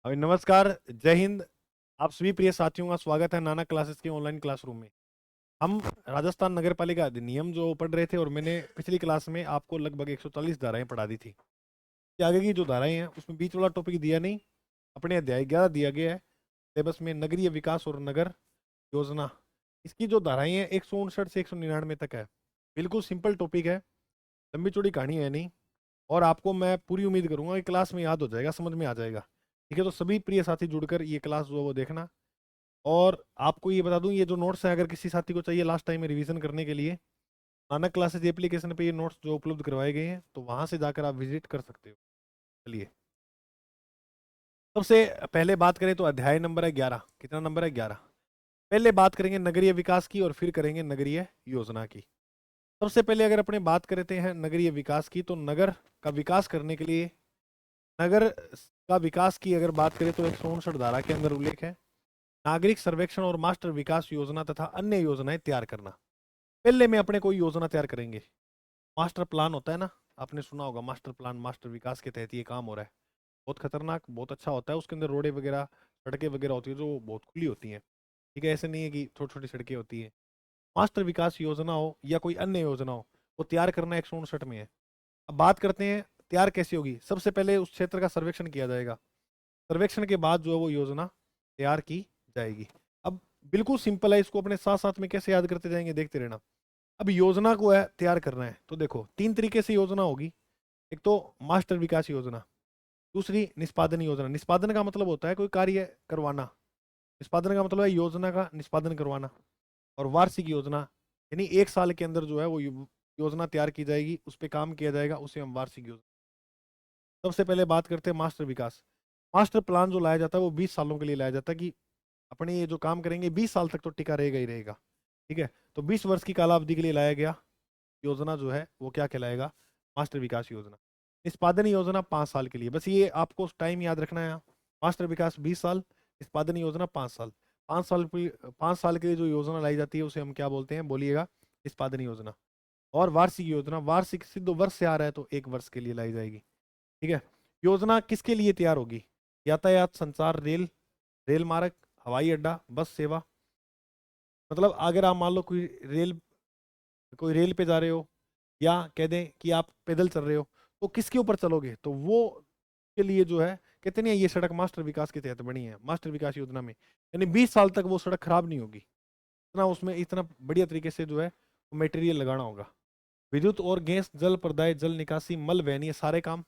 अभी नमस्कार, जय हिंद। आप सभी प्रिय साथियों का स्वागत है नाना क्लासेस के ऑनलाइन क्लासरूम में। हम राजस्थान नगर पालिका अधिनियम जो पढ़ रहे थे और मैंने पिछली क्लास में आपको लगभग 140 धाराएं पढ़ा दी थी। कि आगे की जो धाराएं हैं उसमें बीच वाला टॉपिक दिया नहीं, अपने अध्याय 11 दिया गया है सिलेबस में, नगरीय विकास और नगर योजना। इसकी जो धाराएं हैं 159 से 199 तक है। बिल्कुल सिंपल टॉपिक है, लंबी चौड़ी कहानी है नहीं। और आपको मैं पूरी उम्मीद करूंगा कि क्लास में याद हो जाएगा, समझ में आ जाएगा। ठीक है, तो सभी प्रिय साथी जुड़कर ये क्लास जो है वो देखना। और आपको ये बता दूं, ये जो नोट्स है अगर किसी साथी को चाहिए लास्ट टाइम में रिवीजन करने के लिए, नानक क्लासेज एप्लीकेशन पे ये नोट्स जो उपलब्ध करवाए गए हैं, तो वहां से जाकर आप विजिट कर सकते हो। चलिए, सबसे पहले बात करें तो अध्याय नंबर है 11। कितना नंबर है? 11। पहले बात करेंगे नगरीय विकास की और फिर करेंगे नगरीय योजना की। सबसे पहले अगर अपने बात करते हैं नगरीय विकास की, तो नगर का विकास करने के लिए, नगर का विकास की अगर बात करें तो 159 धारा के अंदर उल्लेख है नागरिक सर्वेक्षण और मास्टर विकास योजना तथा अन्य योजनाएं तैयार करना। पहले में अपने कोई योजना तैयार करेंगे। मास्टर प्लान होता है ना, आपने सुना होगा मास्टर प्लान, मास्टर विकास के तहत ये काम हो रहा है। बहुत खतरनाक, बहुत अच्छा होता है। उसके अंदर रोडें वगैरह, सड़कें वगैरह होती है जो बहुत खुली होती हैं। ठीक है, ऐसे नहीं है कि छोटी छोटी सड़कें होती है। मास्टर विकास योजना हो या कोई अन्य योजना हो, वो तैयार करना 159 में है। अब बात करते हैं तैयार कैसी होगी। सबसे पहले उस क्षेत्र का सर्वेक्षण किया जाएगा। सर्वेक्षण के बाद जो है वो योजना तैयार की जाएगी। अब बिल्कुल सिंपल है, इसको अपने साथ साथ में कैसे याद करते जाएंगे देखते रहना। अब योजना को है तैयार करना है तो देखो 3 तरीके से योजना होगी। एक तो मास्टर विकास योजना, दूसरी निष्पादन योजना। निष्पादन का मतलब होता है कोई कार्य करवाना। निष्पादन का मतलब है योजना का निष्पादन करवाना। और वार्षिक योजना यानी 1 साल के अंदर जो है वो योजना तैयार की जाएगी, उस पर काम किया जाएगा, उसे हम वार्षिक योजना। सबसे पहले बात करते हैं मास्टर विकास। मास्टर प्लान जो लाया जाता है वो 20 सालों के लिए लाया जाता है कि अपने ये जो काम करेंगे 20 साल तक तो टिका रहेगा ही रहेगा। ठीक है, तो 20 वर्ष की कालावधि के लिए लाया गया योजना जो है वो क्या कहलाएगा? मास्टर विकास योजना। निष्पादन योजना 5 साल के लिए, बस ये आपको टाइम याद रखना है। मास्टर विकास 20 साल, निष्पादन योजना 5 साल। 5 साल 5 साल के लिए जो योजना लाई जाती है उसे हम क्या बोलते हैं, बोलिएगा? निष्पादन योजना। और वार्षिक योजना, वार्षिक सिद्ध वर्ष से आ रहा है तो 1 वर्ष के लिए लाई जाएगी। ठीक है, योजना किसके लिए तैयार होगी? यातायात, संचार, रेल, रेल मार्ग, हवाई अड्डा, बस सेवा। मतलब अगर आप मान लो कोई रेल पे जा रहे हो, या कह दें कि आप पैदल चल रहे हो, तो किसके ऊपर चलोगे? तो वो के लिए जो है कहते नहीं, ये सड़क मास्टर विकास के तहत बनी है, मास्टर विकास योजना में। यानी 20 साल तक वो सड़क खराब नहीं होगी। इतना उसमें इतना बढ़िया तरीके से जो है मटेरियल लगाना होगा। विद्युत और गैस, जल प्रदाय, जल निकासी, मल वहन, ये सारे काम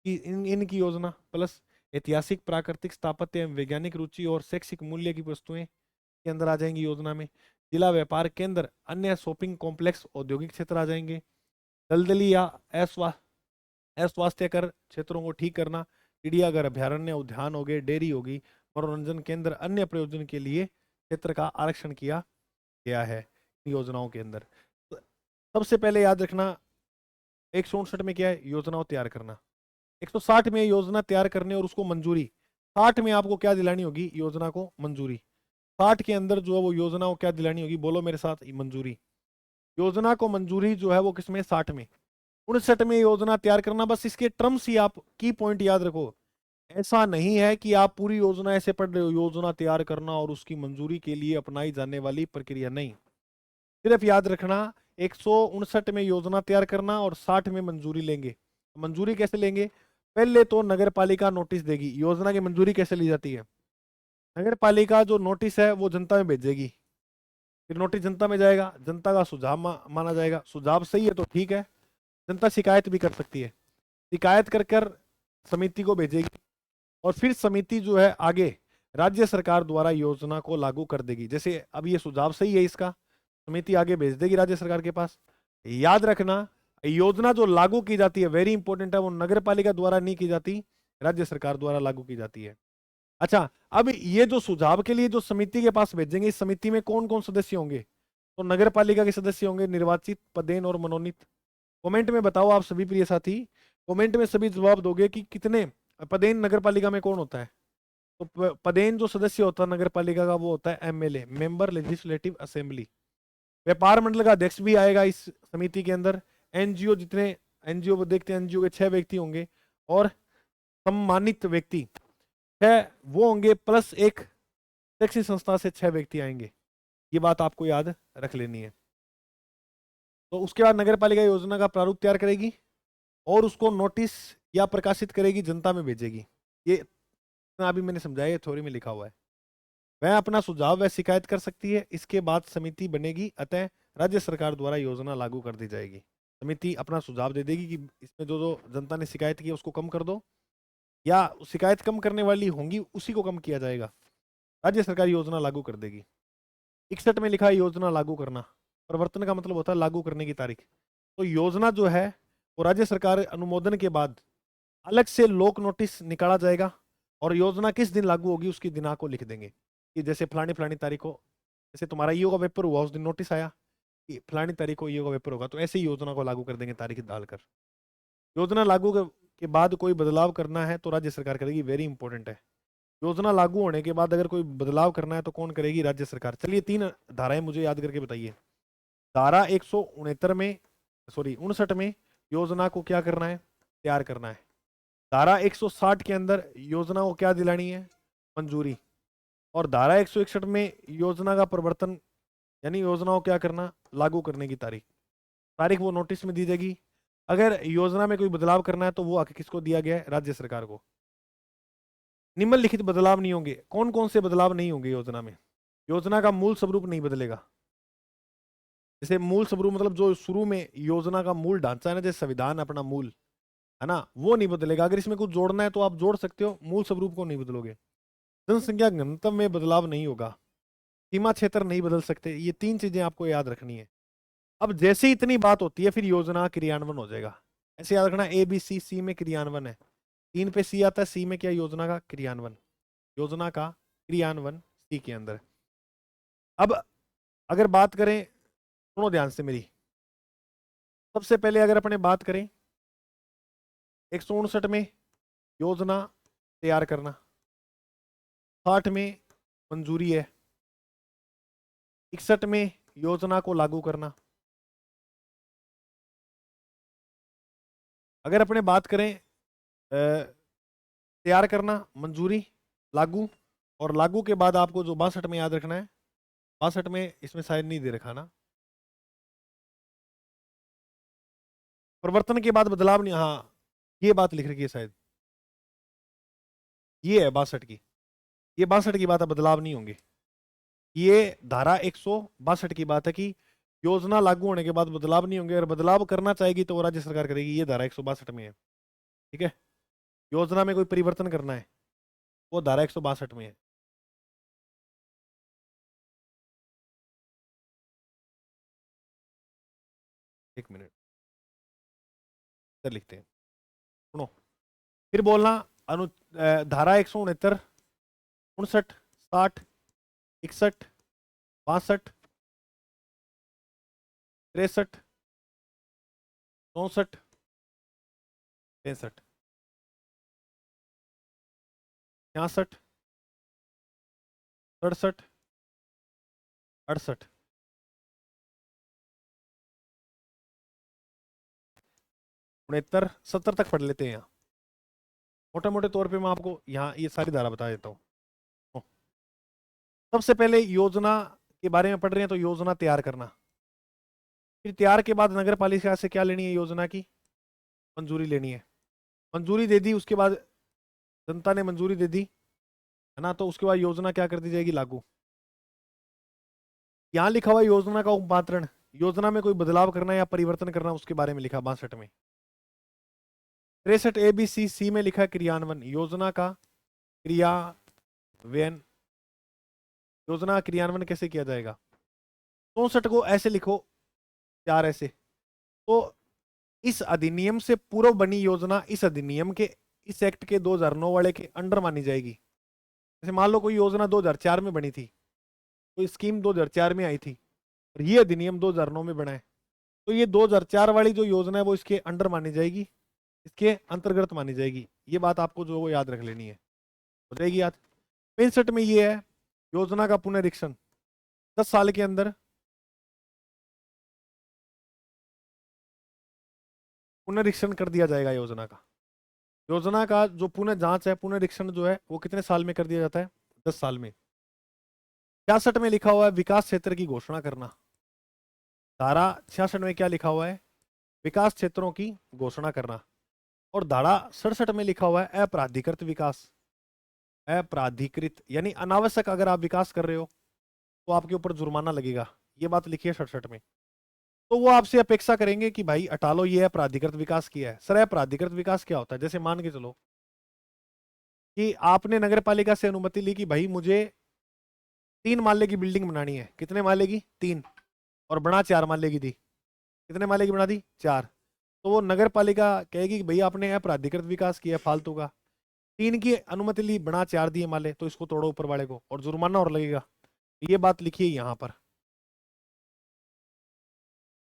की इनकी योजना। प्लस ऐतिहासिक, प्राकृतिक, स्थापत्य एवं वैज्ञानिक रुचि और शैक्षिक मूल्य की वस्तुएं के अंदर आ जाएंगी योजना में। जिला व्यापार केंद्र, अन्य शॉपिंग कॉम्प्लेक्स, औद्योगिक क्षेत्र आ जाएंगे। दलदली या अस्वास्थ्यकर क्षेत्रों को ठीक करना, चिड़ियाघर, अभ्यारण्य, उद्यान हो गए, डेयरी होगी, मनोरंजन केंद्र, अन्य प्रयोजन के लिए क्षेत्र का आरक्षण किया गया है योजनाओं के अंदर। तो सबसे पहले याद रखना 159 में क्या है? योजनाओं तैयार करना। 160 में योजना तैयार करने और उसको मंजूरी। 60 में आपको क्या दिलानी होगी? योजना को मंजूरी। 60 के अंदर जो है वो योजना को क्या दिलानी होगी? बोलो मेरे साथ, मंजूरी। योजना को मंजूरी जो है वो किसमें? 60 में। 59 में योजना तैयार करना। बस इसके टर्म्स ही आप की पॉइंट याद रखो। ऐसा नहीं है कि आप पूरी योजना ऐसे पढ़ रहे हो, योजना तैयार करना और उसकी मंजूरी के लिए अपनाई जाने वाली प्रक्रिया नहीं। सिर्फ याद रखना 159 में योजना तैयार करना और 60 में मंजूरी लेंगे। मंजूरी कैसे लेंगे? पहले तो नगर पालिका नोटिस देगी। योजना की मंजूरी कैसे ली जाती है? नगर पालिका जो नोटिस है वो जनता में भेजेगी। फिर नोटिस जनता में जाएगा, जनता का सुझाव माना जाएगा। सुझाव सही है तो ठीक है, जनता शिकायत भी कर सकती है। शिकायत कर कर समिति को भेजेगी और फिर समिति जो है आगे राज्य सरकार द्वारा योजना को लागू कर देगी। जैसे अब ये सुझाव सही है, इसका समिति आगे भेज देगी राज्य सरकार के पास। याद रखना, योजना जो लागू की जाती है, वेरी इंपॉर्टेंट है, वो नगर पालिका द्वारा नहीं की जाती, राज्य सरकार द्वारा लागू की जाती है। अच्छा, अब ये जो सुझाव के लिए जो समिति के पास भेजेंगे, इस समिति में कौन कौन सदस्य होंगे? तो नगर पालिका के सदस्य होंगे, निर्वाचित, पदेन और मनोनीत। कमेंट में बताओ आप सभी प्रिय साथी, कमेंट में सभी जवाब दोगे कि कितने पदेन नगर पालिका में कौन होता है? तो पदेन जो सदस्य होता है नगर पालिका का वो होता है एमएलए, मेंबर लेजिस्लेटिव असेंबली। व्यापार मंडल का अध्यक्ष भी आएगा इस समिति के अंदर। एनजीओ, जितने एनजीओ देखते हैं, एनजीओ के 6 व्यक्ति होंगे। और सम्मानित व्यक्ति, 6 वो होंगे प्लस एक शैक्षिक संस्था से 6 व्यक्ति आएंगे। ये बात आपको याद रख लेनी है। तो उसके बाद नगर पालिका योजना का प्रारूप तैयार करेगी और उसको नोटिस या प्रकाशित करेगी, जनता में भेजेगी। ये अभी मैंने समझाया, थ्योरी में लिखा हुआ है। वह अपना सुझाव व शिकायत कर सकती है। इसके बाद समिति बनेगी, अतः राज्य सरकार द्वारा योजना लागू कर दी जाएगी। समिति अपना सुझाव दे देगी कि इसमें जो जो जनता ने शिकायत की है उसको कम कर दो, या शिकायत कम करने वाली होंगी उसी को कम किया जाएगा। राज्य सरकार योजना लागू कर देगी। 61 में लिखा है योजना लागू करना। प्रवर्तन का मतलब होता है लागू करने की तारीख। तो योजना जो है वो राज्य सरकार अनुमोदन के बाद अलग से लोक नोटिस निकाला जाएगा और योजना किस दिन लागू होगी उसकी दिनांक को लिख देंगे कि जैसे फलानी फलानी तारीख को, जैसे तुम्हारा ईओ का पेपर हुआ उस दिन नोटिस आया कि फलानी तारीख को ईओ का पेपर होगा, तो ऐसे ही योजना को लागू कर देंगे तारीख डालकर। योजना लागू के बाद कोई बदलाव करना है तो राज्य सरकार करेगी। वेरी इंपॉर्टेंट है। योजना लागू होने के बाद अगर कोई बदलाव करना है तो कौन करेगी? राज्य सरकार। चलिए 3 धाराएं मुझे याद करके बताइए। धारा 169 में, सॉरी 59 में योजना को क्या करना है? तैयार करना है। धारा 160 के अंदर योजना को क्या दिलानी है? मंजूरी। और धारा 161 में योजना का प्रवर्तन यानी योजना को क्या करना? लागू करने की तारीख। तारीख वो नोटिस में दी जाएगी। अगर योजना में कोई बदलाव करना है तो वो आके किसको दिया गया है? राज्य सरकार को। निम्नलिखित बदलाव नहीं होंगे। कौन कौन से बदलाव नहीं होंगे योजना में? योजना का मूल स्वरूप नहीं बदलेगा। जैसे मूल स्वरूप मतलब जो शुरू में योजना का मूल ढांचा है ना, जैसे संविधान अपना मूल है ना, वो नहीं बदलेगा। अगर इसमें कुछ जोड़ना है तो आप जोड़ सकते हो, मूल स्वरूप को नहीं बदलोगे। जनसंख्या घनत्व में बदलाव नहीं होगा। सीमा क्षेत्र नहीं बदल सकते। ये 3 चीजें आपको याद रखनी है। अब जैसे ही इतनी बात होती है फिर योजना क्रियान्वयन हो जाएगा। ऐसे याद रखना, ए बी सी, सी में क्रियान्वयन है। 3 पे सी आता है, सी में क्या? योजना का क्रियान्वयन। योजना का क्रियान्वयन सी के अंदर। अब अगर बात करें, सुनो ध्यान से मेरी। सबसे पहले अगर अपने बात करें 159 में योजना तैयार करना, 60 में मंजूरी है, 61 में योजना को लागू करना। अगर अपने बात करें तैयार करना, मंजूरी, लागू, और लागू के बाद आपको जो 62 में याद रखना है, 62 में इसमें शायद नहीं दे रखा ना, प्रवर्तन के बाद बदलाव नहीं। हाँ, ये बात लिख रखी है शायद, ये है 62 की। ये 62 की बात है, बदलाव नहीं होंगे। ये धारा 162 की बात है कि योजना लागू होने के बाद बदलाव नहीं होंगे। अगर बदलाव करना चाहेगी तो वो राज्य सरकार करेगी। ये धारा 162 में है। ठीक है। योजना में कोई परिवर्तन करना है वो धारा 162 में है। एक मिनट, इधर लिखते हैं, सुनो फिर बोलना। धारा 169, 59, 60, 61, 62, 63, 64, 65, 66, 67, 68, 69, 70 तक पढ़ लेते हैं। यहाँ मोटे मोटे तौर पे मैं आपको यहाँ ये सारी धारा बता देता हूँ। सबसे पहले योजना के बारे में पढ़ रहे हैं तो योजना तैयार करना। फिर तैयार के बाद नगर पालिका से क्या लेनी है? योजना की मंजूरी लेनी है। मंजूरी दे दी, उसके बाद जनता ने मंजूरी दे दी है ना, तो उसके बाद योजना क्या कर दी जाएगी? लागू। यहाँ लिखा हुआ योजना का उपमात्रण, योजना में कोई बदलाव करना या परिवर्तन करना, उसके बारे में लिखा 62 में। 63 ए बी सी, सी में लिखा क्रियान्वयन, योजना का क्रियान्वयन। योजना का क्रियान्वयन कैसे किया जाएगा? 64 को ऐसे लिखो, 4 ऐसे। तो इस अधिनियम से पूर्व बनी योजना इस अधिनियम के, इस एक्ट के 2009 वाले के अंडर मानी जाएगी। जैसे मान लो कोई योजना 2004 में बनी थी, कोई स्कीम 2004 में आई थी और ये अधिनियम 2009 में बना है, तो ये 2004 वाली जो योजना है वो इसके अंडर मानी जाएगी, इसके अंतर्गत मानी जाएगी। ये बात आपको जो वो याद रख लेनी है, हो जाएगी याद। 65 में ये है योजना का पुनरीक्षण, 10 साल के अंदर पुनरीक्षण कर दिया जाएगा योजना का। योजना का जो पुनः जांच है, पुनरीक्षण जो है वो कितने साल में कर दिया जाता है? 10 साल में। 66 में लिखा हुआ है विकास क्षेत्र की घोषणा करना। धारा 66 में क्या लिखा हुआ है? विकास क्षेत्रों की घोषणा करना। और धारा 67 में लिखा हुआ है अपराधिकृत विकास। अपराधिकृत यानी अनावश्यक अगर आप विकास कर रहे हो तो आपके ऊपर जुर्माना लगेगा। ये बात लिखी है 67 में। तो वो आपसे अपेक्षा करेंगे कि भाई हटा लो, ये अपराधिकृत विकास किया है। सर अपराधिकृत विकास क्या होता है? जैसे मान के चलो कि आपने नगर पालिका से अनुमति ली कि भाई मुझे 3 माले की बिल्डिंग बनानी है। कितने माले की? 3। और बना 4 माले की थी। कितने माले की बना दी? 4। तो वो नगर पालिका कहेगी कि भाई आपने अपराधिकृत विकास किया फालतू का। 3 की अनुमति ली, बना 4 दिए माले, तो इसको तोड़ो ऊपर वाले को, और जुर्माना और लगेगा। ये बात लिखी है यहाँ पर।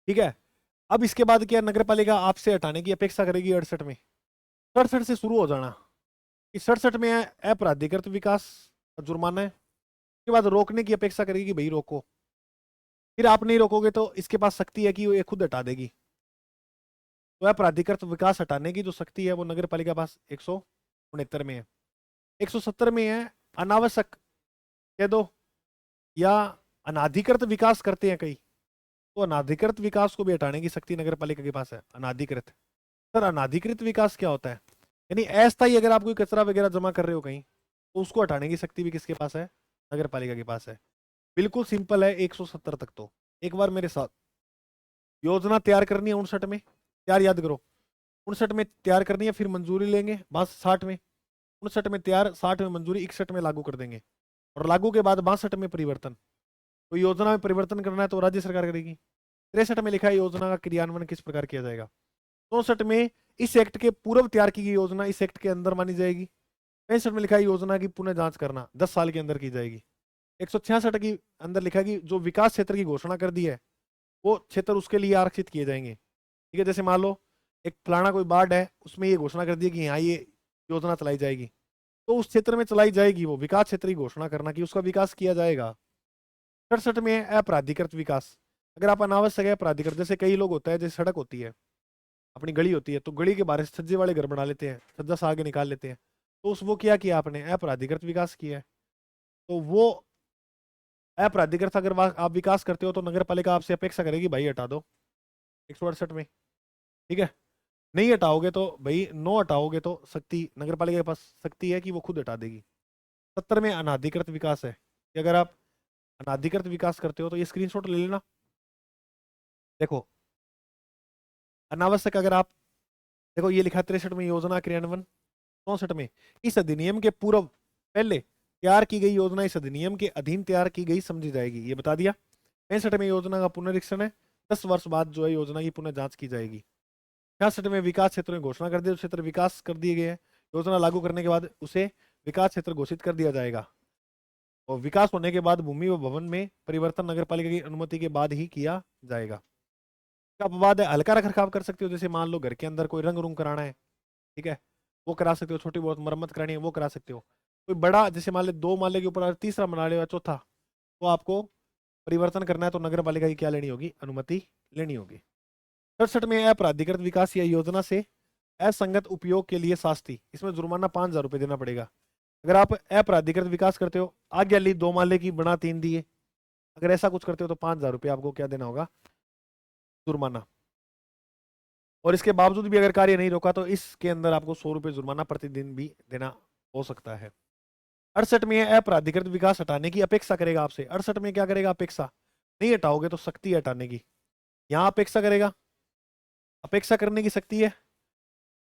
ठीक है। अब इसके बाद क्या, नगर पालिका आपसे हटाने की अपेक्षा करेगी 68 में। 67 से शुरू हो जाना। इस 67 में है अपराधिकृत विकास, जुर्माना है। उसके बाद रोकने की अपेक्षा करेगी कि भाई रोको। फिर आप नहीं रोकोगे तो इसके पास शक्ति है कि वो ये खुद हटा देगी। तो अपराधिकृत विकास हटाने की जो शक्ति है वो नगर पालिका पास 169 में है। 170 में है अनावश्यक कह दो या अनाधिकृत विकास करते हैं कई, तो अनाधिकृत विकास को भी हटाने की शक्ति नगर पालिका के पास है। अनाधिकृत। सर अनाधिकृत विकास क्या होता है? यानी अस्थायी अगर आप कोई कचरा वगैरह जमा कर रहे हो कहीं, तो उसको हटाने की शक्ति भी किसके पास है? नगर पालिका के पास है। बिल्कुल सिंपल है 170 तक। तो एक बार मेरे साथ योजना तैयार करनी है 59 में, तैयार याद करो। 59 में तैयार करनी है, फिर मंजूरी लेंगे बस 60 में। 59 में तैयार, 60 में मंजूरी, 61 में लागू कर देंगे। और लागू के बाद 62 में परिवर्तन। तो योजना में परिवर्तन करना है तो राज्य सरकार करेगी। 63 में लिखा है योजना का क्रियान्वयन किस प्रकार किया जाएगा। 64 में इस एक्ट के पूर्व तैयार की गई योजना इस एक्ट के अंदर मानी जाएगी। 65 में लिखा है योजना की पुनः जांच करना 10 साल के अंदर की जाएगी। 166 के अंदर लिखा है कि जो विकास क्षेत्र की घोषणा कर दी है वो क्षेत्र उसके लिए आरक्षित किए जाएंगे। ठीक है, जैसे मान लो एक फलाना कोई वार्ड है, उसमें ये घोषणा कर दी है कि यहाँ ये योजना चलाई जाएगी, तो उस क्षेत्र में चलाई जाएगी। वो विकास क्षेत्र की घोषणा करना कि उसका विकास किया जाएगा। 67 में है अपराधिकृत विकास। अगर आप अनावश्यक है अपराधिकृत, जैसे कई लोग होता है, जैसे सड़क होती है, अपनी गली होती है, तो गली के बाहर छज्जे वाले घर बना लेते हैं, छज्जा सा आगे निकाल लेते हैं, तो उस वो क्या किया आपने? अपराधिकृत विकास किया है। तो वो अपराधिकृत अगर आप विकास करते हो तो नगर पालिका आपसे अपेक्षा करेगी भाई हटा दो 168 में। ठीक है। नहीं हटाओगे तो भाई, नो हटाओगे तो शक्ति नगर पालिका के पास शक्ति है कि वो खुद हटा देगी। 70 में अनाधिकृत विकास है कि अगर आप अनाधिकृत विकास करते हो तो ये स्क्रीनशॉट ले लेना। देखो अनावश्यक अगर आप देखो, ये लिखा 63 में योजना क्रियान्वयन। 64 में इस अधिनियम के पूर्व पहले तैयार की गई योजना इस अधिनियम के अधीन तैयार की गई समझी जाएगी, ये बता दिया। 65 में योजना का पुनरीक्षण है, 10 वर्ष बाद जो है योजना की पुनः जांच की जाएगी। 66 में विकास क्षेत्र में घोषणा कर दी, क्षेत्र विकास कर दिए गए हैं, योजना लागू करने के बाद उसे विकास क्षेत्र घोषित कर दिया जाएगा। और विकास होने के बाद भूमि व भवन में परिवर्तन नगर पालिका की अनुमति के बाद ही किया जाएगा। क्या अपवाद है? हल्का रख रखाव कर सकते हो, जैसे मान लो घर के अंदर कोई रंग रूंग कराना है, ठीक है, वो करा सकते हो। छोटी बहुत मरम्मत करानी है वो करा सकते हो। कोई बड़ा जैसे मान लो 2 माले के ऊपर तीसरा बना लिया चौथा, तो आपको परिवर्तन करना है तो नगर पालिका की क्या लेनी होगी? अनुमति लेनी होगी। 67 में अपराधिकृत विकास या योजना से असंगत उपयोग के लिए शास्ति, इसमें जुर्माना 5,000 रुपये देना पड़ेगा। अगर आप अपराधिकृत विकास करते हो, आज्ञा ली 2 माले की बना 3 दिए, अगर ऐसा कुछ करते हो तो 5,000 रुपये आपको क्या देना होगा? जुर्माना। और इसके बावजूद भी अगर कार्य नहीं रोका तो इसके अंदर आपको 100 रुपये जुर्माना प्रतिदिन भी देना हो सकता है। 68 में अपराधिकृत विकास हटाने की अपेक्षा करेगा आपसे। 68 में क्या करेगा? अपेक्षा। नहीं हटाओगे तो शक्ति हटाने की। यहाँ अपेक्षा करेगा, अपेक्षा करने की शक्ति है।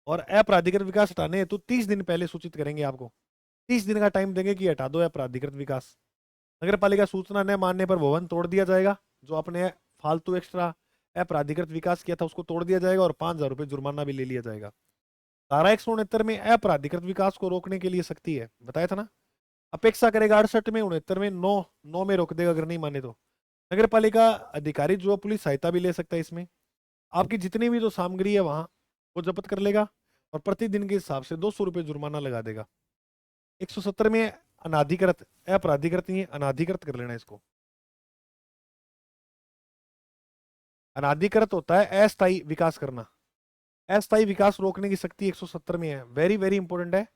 और अपराधिकृत विकास हटाने हेतु 30 दिन पहले सूचित करेंगे आपको। 30 दिन का टाइम देंगे कि हटा दो अपराधिकृत विकास। नगर पालिका सूचना न मानने पर भवन तोड़ दिया जाएगा। जो आपने फालतू एक्स्ट्रा अपराधिकृत विकास किया था उसको तोड़ दिया जाएगा और 5,000 रुपये जुर्माना भी ले लिया जाएगा। धारा 169 में अपराधिकृत विकास को रोकने के लिए शक्ति है, बताया था ना। अपेक्षा करेगा 68 में, 69 में, 9 में रोक देगा अगर नहीं माने तो। नगर पालिका अधिकारी जो पुलिस सहायता भी ले सकता है इसमें। आपकी जितनी भी जो सामग्री है वहां वो जब्त कर लेगा और प्रतिदिन के हिसाब से 200 रुपये जुर्माना लगा देगा। 170 में अनाधिकृत, अपराधिकृत नहीं है, अनाधिकृत कर लेना इसको। अनाधिकृत होता है अस्थायी विकास करना। अस्थायी विकास रोकने की शक्ति 170 में है, वेरी वेरी इंपॉर्टेंट है।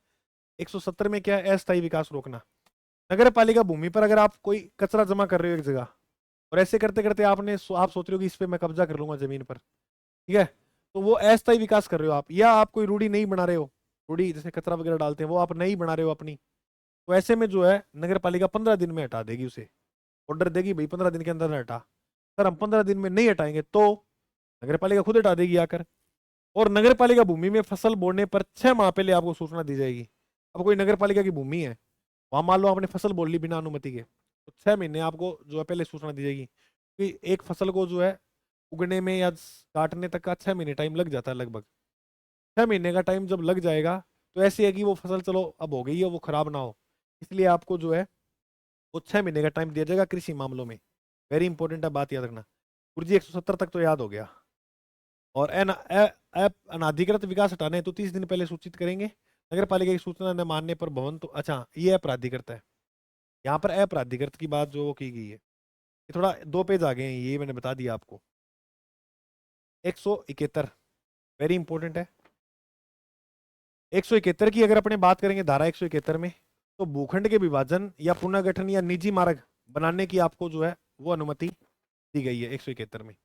170 में क्या है, अस्थायी विकास रोकना। नगर पालिका भूमि पर अगर आप कोई कचरा जमा कर रहे हो एक जगह, और ऐसे करते करते आप सोच रहे हो कि इस पे मैं कब्जा कर लूंगा जमीन पर, ठीक है, तो वो अस्थायी विकास कर रहे हो आप, या आप कोई रूढ़ी नहीं बना रहे हो, रूढ़ी जैसे कचरा वगैरह डालते हैं वो आप नहीं बना रहे हो अपनी, तो ऐसे में जो है नगर पालिका 15 दिन में हटा देगी उसे, ऑर्डर देगी भाई 15 दिन के अंदर हटा। सर हम 15 दिन में नहीं हटाएंगे तो नगर पालिका खुद हटा देगी आकर। और नगर पालिका भूमि में फसल बोने पर 6 माह पहले आपको सूचना दी जाएगी। अब कोई नगर पालिका की भूमि है, वहां मान लो आपने फसल बोल ली बिना अनुमति के, तो 6 महीने आपको जो है पहले सूचना दी जाएगी, कि एक फसल को जो है उगने में या काटने तक का 6 महीने टाइम लग जाता है लगभग। 6 महीने का टाइम जब लग जाएगा, तो ऐसी है कि वो फसल चलो अब हो गई है, वो खराब ना हो, इसलिए आपको जो है वो 6 महीने का टाइम दिया जाएगा कृषि मामलों में। वेरी इंपॉर्टेंट है, बात याद रखना। गुरुजी 170 तक तो याद हो गया। और अनाधिकृत विकास हटाने तो 30 दिन पहले सूचित करेंगे। नगर पालिका की सूचना न मानने पर भवन तो, अच्छा ये अपराधिकृत है, यहाँ पर अपराधिकृत की बात जो की गई है, ये थोड़ा 2 पेज आगे हैं, ये मैंने बता दिया आपको। 171 वेरी इंपॉर्टेंट है। 171 की अगर अपने बात करेंगे धारा 171 में, तो भूखंड के विभाजन या पुनर्गठन या निजी मार्ग बनाने की आपको जो है वो अनुमति दी गई है 171 में,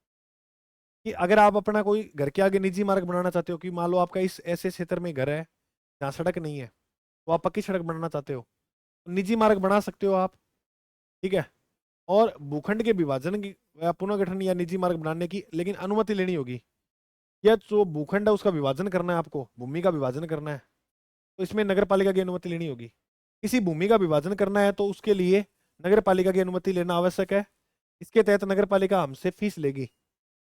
कि अगर आप अपना कोई घर के आगे निजी मार्ग बनाना चाहते हो, कि मान लो आपका इस ऐसे क्षेत्र में घर है जहाँ सड़क नहीं है, तो आप पक्की सड़क बनाना चाहते हो, तो निजी मार्ग बना सकते हो आप, ठीक है। और भूखंड के विभाजन की या पुनर्गठन या निजी मार्ग बनाने की लेकिन अनुमति लेनी होगी। या जो भूखंड है उसका विभाजन करना है, आपको भूमि का विभाजन करना है, तो इसमें नगर पालिका की अनुमति लेनी होगी। किसी भूमि का विभाजन करना है तो उसके लिए नगर पालिका की अनुमति लेना आवश्यक है। इसके तहत नगर पालिका हमसे फीस लेगी,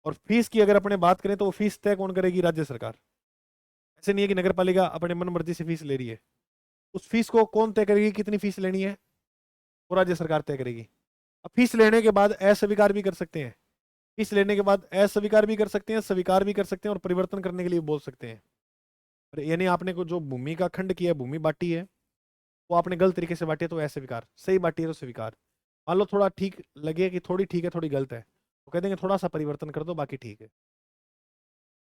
और फीस की अगर अपने बात करें तो वो फीस तय कौन करेगी, राज्य सरकार। ऐसे नहीं है कि नगर पालिका अपने मन मर्जी से फीस ले रही है, उस फीस को कौन तय करेगी, कितनी फीस लेनी है, वो राज्य सरकार तय करेगी। अब फीस लेने के बाद अस्वीकार भी कर सकते हैं, फीस लेने के बाद अस्वीकार भी कर सकते हैं, स्वीकार भी कर सकते हैं, और परिवर्तन करने के लिए बोल सकते हैं। यानी आपने को जो भूमि का खंड किया, भूमि बांटी है, वो आपने गलत तरीके से बांटी है तो अस्वीकार, सही बांटी है तो स्वीकार। मान लो थोड़ा ठीक लगे कि थोड़ी ठीक है थोड़ी गलत है, तो कह देंगे थोड़ा सा परिवर्तन कर दो बाकी ठीक है।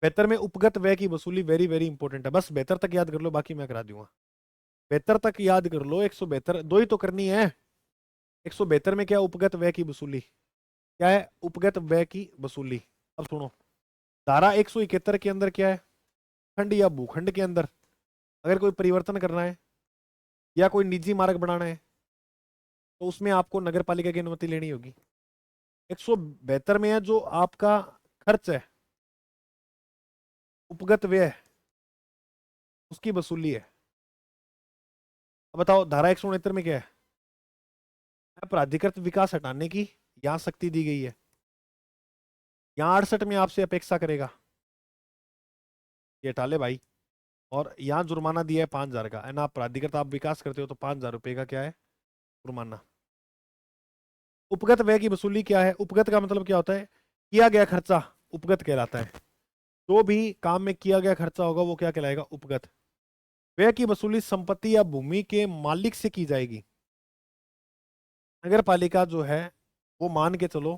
बेहतर में उपगत व्यय की वसूली वेरी वेरी इंपॉर्टेंट है, बस बेहतर तक याद कर लो, बाकी मैं करा दूंगा। बेहतर तक याद कर लो, 172 दो ही तो करनी है। 172 में क्या, उपगत व्यय की वसूली क्या है, उपगत व्यय की वसूली। अब सुनो, धारा 171 के अंदर क्या है, खंड या भूखंड के अंदर अगर कोई परिवर्तन करना है या कोई निजी मार्ग बनाना है, तो उसमें आपको नगर पालिका की अनुमति लेनी होगी। 172 में है जो आपका खर्च है, उपगत व्यय, उसकी वसूली है। अब बताओ धारा 169 में क्या है, प्राधिकृत विकास हटाने की यहाँ शक्ति दी गई है। यहाँ 68 में आपसे अपेक्षा करेगा ये हटा ले भाई, और यहाँ जुर्माना दिया है 5,000 का, है ना। आप प्राधिकृत आप विकास करते हो तो 5,000 रुपए का क्या है, जुर्माना। उपगत व्यय की वसूली क्या है, उपगत का मतलब क्या होता है, किया गया खर्चा उपगत कहलाता है। जो भी काम में किया गया खर्चा होगा वो क्या कहलाएगा, उपगत। व्यय की वसूली संपत्ति या भूमि के मालिक से की जाएगी। नगर पालिका जो है वो मान के चलो,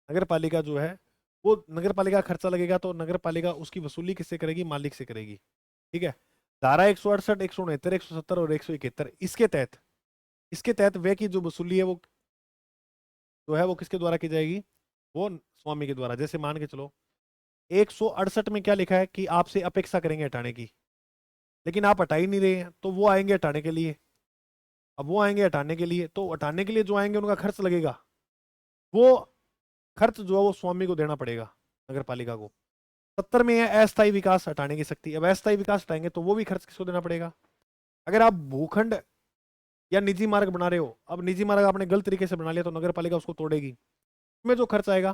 नगर पालिका जो है वो नगर पालिका खर्चा लगेगा तो नगर पालिका उसकी वसूली किससे करेगी, मालिक से करेगी, ठीक है। धारा 168, 169, 170 और 171 इसके तहत व्यय की जो वसूली है वो जो है वो किसके द्वारा की जाएगी, वो स्वामी के द्वारा। जैसे मान के चलो 168 में क्या लिखा है कि आपसे अपेक्षा करेंगे हटाने की, लेकिन आप हटा ही नहीं रहे हैं, तो वो आएंगे हटाने के लिए। अब वो आएंगे हटाने के लिए, तो हटाने के लिए जो आएंगे उनका खर्च लगेगा, वो खर्च जो है वो स्वामी को देना पड़ेगा, नगर पालिका को। 70 में है अस्थायी विकास हटाने की शक्ति। अब अस्थायी विकास हटाएंगे तो वो भी खर्च किसको देना पड़ेगा। अगर आप भूखंड या निजी मार्ग बना रहे हो, अब निजी मार्ग आपने गलत तरीके से बना लिया तो नगर पालिका उसको तोड़ेगी, उसमें जो खर्च आएगा,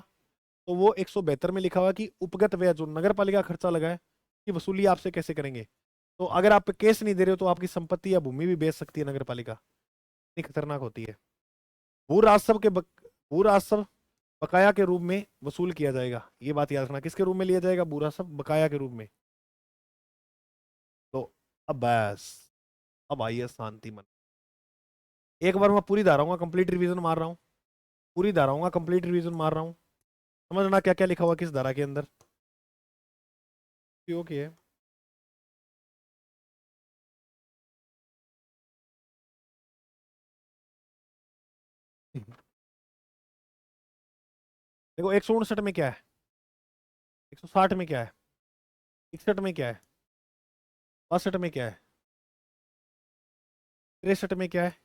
तो वो 172 में लिखा हुआ कि उपगत व्यय जो नगर पालिका खर्चा लगा है कि वसूली आपसे कैसे करेंगे। तो अगर आप केस नहीं दे रहे हो तो आपकी संपत्ति या भूमि भी बेच सकती है नगर पालिका, इतनी खतरनाक होती है। भू राजस्व भू राजस्व बकाया के रूप में वसूल किया जाएगा, ये बात याद रखना। किसके रूप में लिया जाएगा, भू राजस्व बकाया के रूप में। तो अब बस, अब आइए शांति मन। एक बार मैं पूरी धाराओं का कंप्लीट रिवीजन मार रहा हूँ, पूरी धाराओं का कंप्लीट रिवीजन मार रहा हूँ, समझना क्या क्या लिखा हुआ किस धारा के अंदर। ओके है। देखो 159 में क्या है, 160 में क्या है, 61 में क्या है, 62 में क्या है, 63 में क्या है,